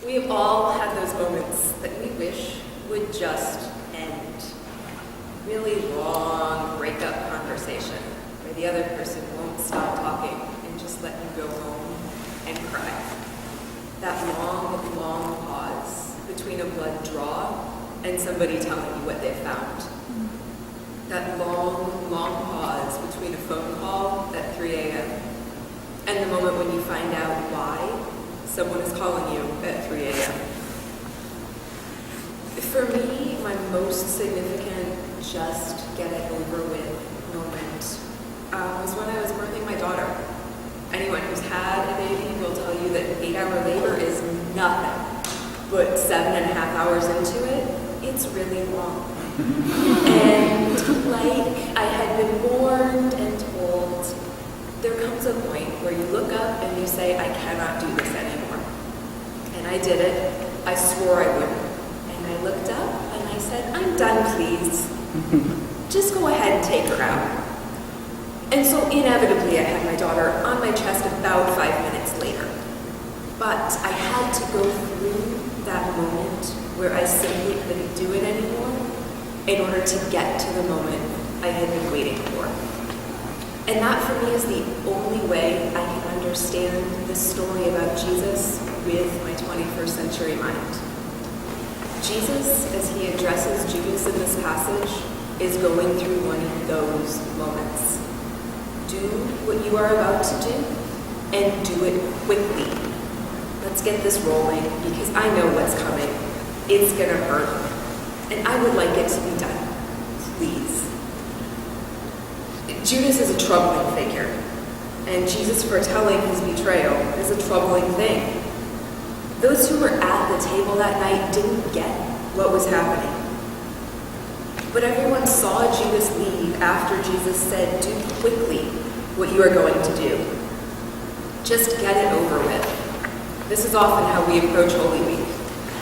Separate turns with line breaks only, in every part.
We have all had those moments that we wish would just end. Really long breakup conversation where the other person won't stop talking and just let you go home and cry. That long, long pause between a blood draw and somebody telling you what they found. That long, long pause between a phone call at 3 a.m. and the moment when you find out why someone is calling you at 3 a.m. For me, my most significant just get it over with moment was when I was birthing my daughter. Anyone who's had a baby will tell you that 8-hour labor is nothing, but 7.5 hours into it, it's really long. And like I had been warned and told, there comes a point where you look up and you say, I cannot do this anymore. And I did it. I swore I wouldn't. And I looked up and I said, I'm done, please. Just go ahead and take her out. And so inevitably I had my daughter on my chest about 5 minutes later. But I had to go through that moment where I simply couldn't do it anymore in order to get to the moment I had been waiting for. And that for me is the only way I can understand the story about Jesus with my 21st century mind. Jesus, as he addresses Judas in this passage, is going through one of those moments. Do what you are about to do, and do it quickly. Let's get this rolling, because I know what's coming. It's gonna hurt, and I would like it to be done. Please. Judas is a troubling figure, and Jesus foretelling his betrayal is a troubling thing. Those who were at the table that night didn't get what was happening. But everyone saw Judas leave after Jesus said, do quickly what you are going to do. Just get it over with. This is often how we approach Holy Week.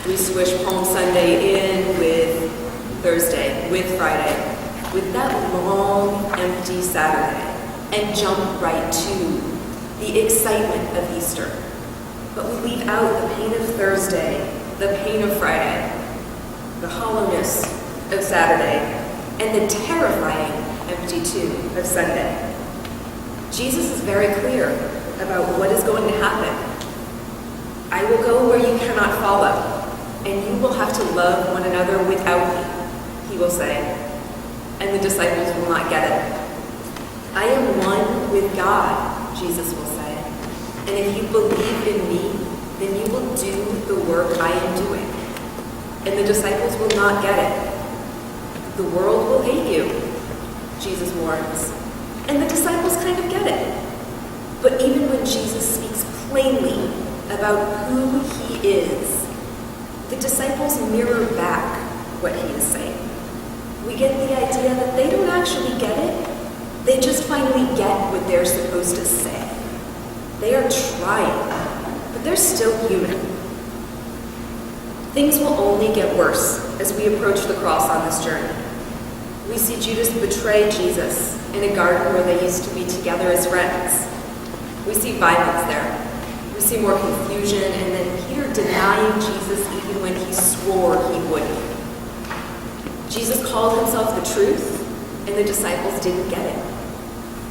We swish Palm Sunday in with Thursday, with Friday, with that long, empty Saturday, and jump right to the excitement of Easter. But we leave out the pain of Thursday, the pain of Friday, the hollowness of Saturday, and the terrifying empty tomb of Sunday. Jesus is very clear about what is going to happen. I will go where you cannot follow, and you will have to love one another without me, he will say. And the disciples will not get it. I am one with God, Jesus will say. And if you believe in me, then you will do the work I am doing. And the disciples will not get it. The world will hate you, Jesus warns. And the disciples kind of get it. But even when Jesus speaks plainly about who he is, the disciples mirror back what he is saying. We get the idea that they don't actually get it. They just finally get what they're supposed to say. They are trying, but they're still human. Things will only get worse as we approach the cross on this journey. We see Judas betray Jesus in a garden where they used to be together as friends. We see violence there. We see more confusion, and then Peter denying Jesus even when he swore he wouldn't. Jesus called himself the truth, and the disciples didn't get it.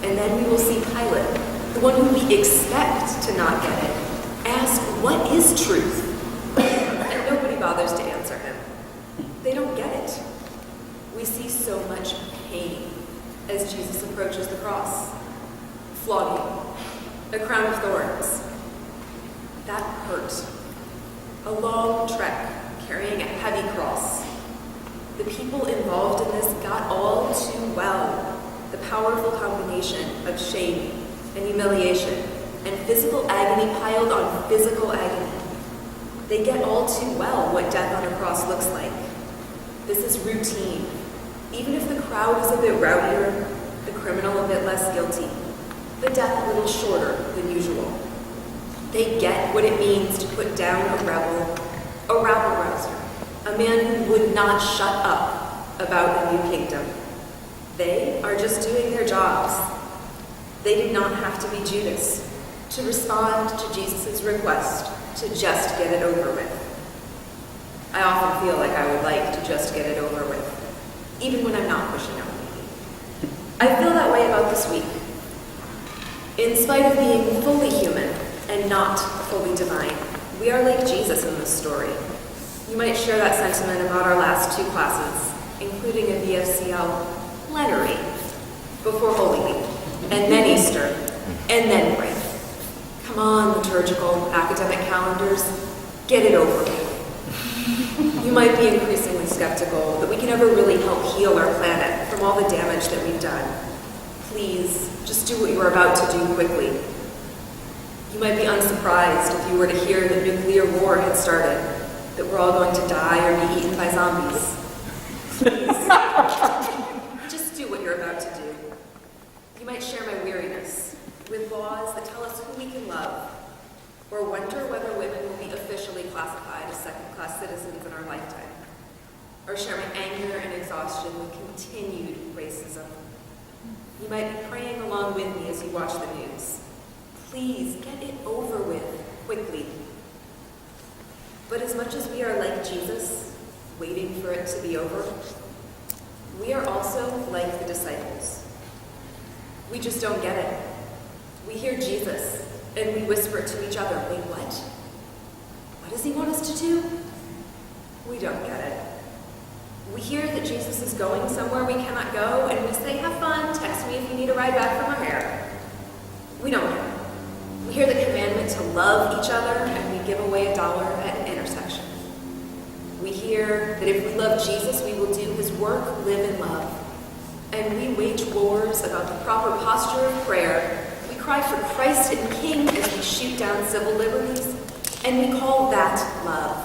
And then we will see Pilate, the one who we expect to not get it, ask, what is truth? And nobody bothers to answer him. They don't get it. We see so much pain as Jesus approaches the cross. Flogging, a crown of thorns. That hurt. A long trek carrying a heavy cross. The people involved in this got all too well the powerful combination of shame and humiliation and physical agony piled on physical agony. They get all too well what death on a cross looks like. This is routine. Even if the crowd is a bit rowdier, the criminal a bit less guilty, the death a little shorter than usual. They get what it means to put down a rabble-rouser, a man who would not shut up about a new kingdom. They are just doing their jobs. They did not have to be Judas to respond to Jesus' request to just get it over with. I often feel like I would like to just get it over with, even when I'm not pushing out. I feel that way about this week. In spite of being fully human and not fully divine, we are like Jesus in this story. You might share that sentiment about our last two classes, including a VFCL plenary before Holy Week, and then Easter, and then break. Come on, liturgical academic calendars, get it over with. You might be increasingly skeptical that we can ever really help heal our planet from all the damage that we've done. Please, just do what you're about to do quickly. You might be unsurprised if you were to hear that nuclear war had started, that we're all going to die or be eaten by zombies. Please, just do what you're about to do. You might share my weariness with laws that tell us who we can love, or wonder whether women will be officially classified as second-class citizens in our lifetime, or share my anger and exhaustion with continued racism. You might be praying along with me as you watch the news. Please get it over with quickly. But as much as we are like Jesus, waiting for it to be over, we are also like the disciples. We just don't get it. We hear Jesus, and we whisper to each other, wait, what? What does he want us to do? We don't get it. We hear that Jesus is going somewhere we cannot go, and we say, have fun, text me if you need a ride back from O'Hare. We don't know. We hear the commandment to love each other, and we give away $1 at an intersection. We hear that if we love Jesus, we will do his work, live in love. And we wage wars about the proper posture of prayer. We cry for Christ and King as we shoot down civil liberties, and we call that love.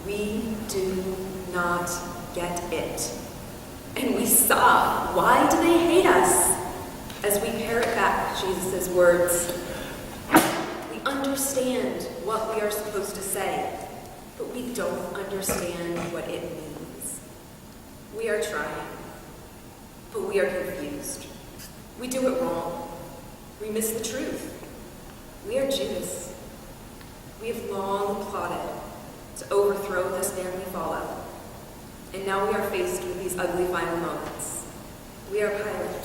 We do not get it. And we sob, why do they hate us? As we parrot back Jesus' words. We understand what we are supposed to say, but we don't understand what it means. We are trying, but we are confused. We do it wrong. We miss the truth. We are Judas. We have long plotted to overthrow this family fallout. And now we are faced with these ugly final moments. We are Pilate.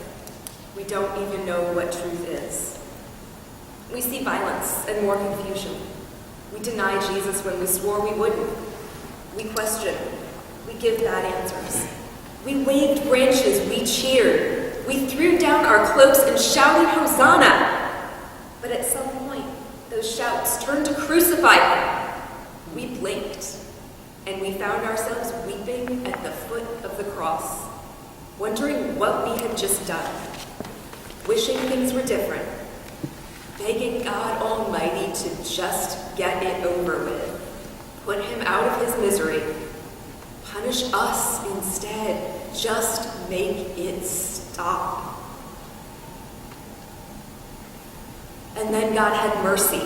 We don't even know what truth is. We see violence and more confusion. We deny Jesus when we swore we wouldn't. We question. We give bad answers. We waved branches. We cheered. We threw down our cloaks and shouted Hosanna. But at some point, those shouts turned to crucify him. We blinked. And we found ourselves weeping at the foot of the cross, wondering what we had just done, wishing things were different, begging God Almighty to just get it over with, put him out of his misery, punish us instead, just make it stop. And then God had mercy,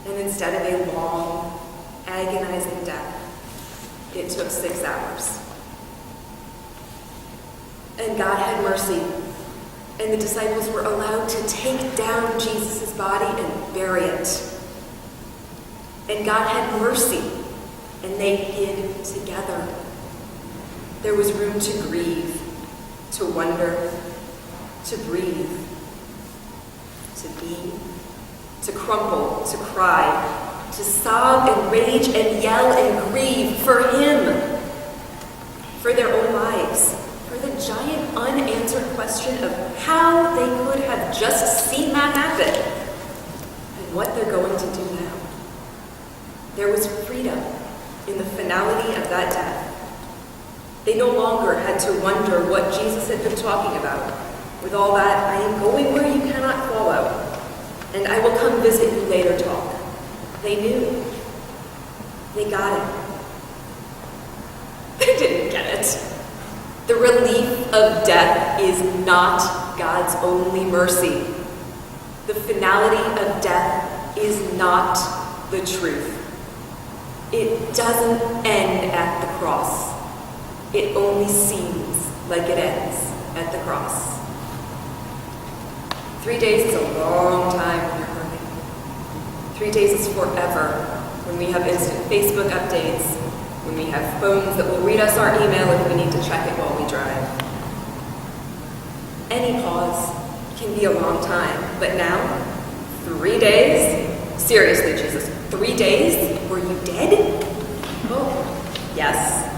and instead of a long, agonizing death, it took 6 hours. And God had mercy, and the disciples were allowed to take down Jesus' body and bury it. And God had mercy, and they hid together. There was room to grieve, to wonder, to breathe, to be, to crumple, to cry, to sob and rage and yell and grieve for him, for their own lives, for the giant unanswered question of how they could have just seen that happen and what they're going to do now. There was freedom in the finality of that death. They no longer had to wonder what Jesus had been talking about with all that I am going where you cannot follow, and I will come visit you later talk. They knew. They got it. They didn't get it. The relief of death is not God's only mercy. The finality of death is not the truth. It doesn't end at the cross. It only seems like it ends at the cross. 3 days is a long time when you're hurting. 3 days is forever when we have instant Facebook updates, when we have phones that will read us our email if we need to check it while we drive. Any pause can be a long time, but now, 3 days? Seriously, Jesus, 3 days? Were you dead? Oh, yes.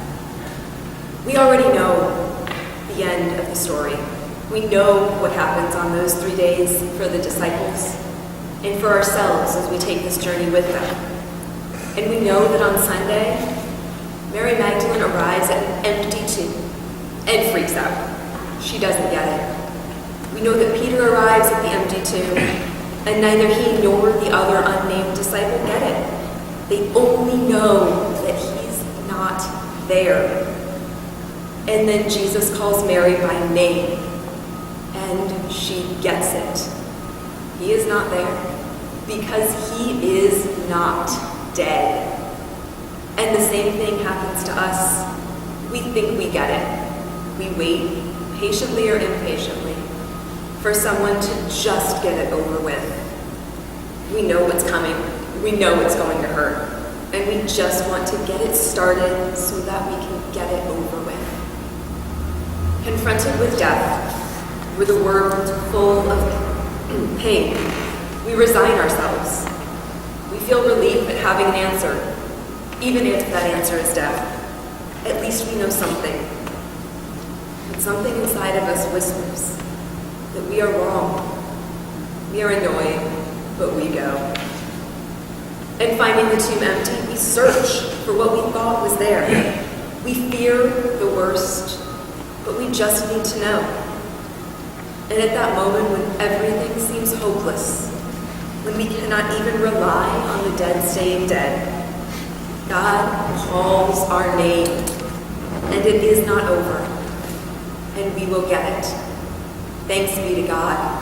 We already know the end of the story. We know what happens on those 3 days for the disciples and for ourselves as we take this journey with them. And we know that on Sunday, Mary Magdalene arrives at an empty tomb and freaks out. She doesn't get it. We know that Peter arrives at the empty tomb, and neither he nor the other unnamed disciple get it. They only know that he's not there. And then Jesus calls Mary by name, and she gets it. He is not there because he is not dead. And the same thing happens to us. We think we get it. We wait, patiently or impatiently, for someone to just get it over with. We know what's coming. We know it's going to hurt. And we just want to get it started so that we can get it over with. Confronted with death, with a world full of pain, we resign ourselves. We feel relief at having an answer, even if that answer is death. At least we know something. But something inside of us whispers that we are wrong. We are annoyed, but we go. And finding the tomb empty, we search for what we thought was there. We fear the worst, but we just need to know. And at that moment when everything seems hopeless, when we cannot even rely on the dead staying dead, God calls our name, and it is not over, and we will get it. Thanks be to God.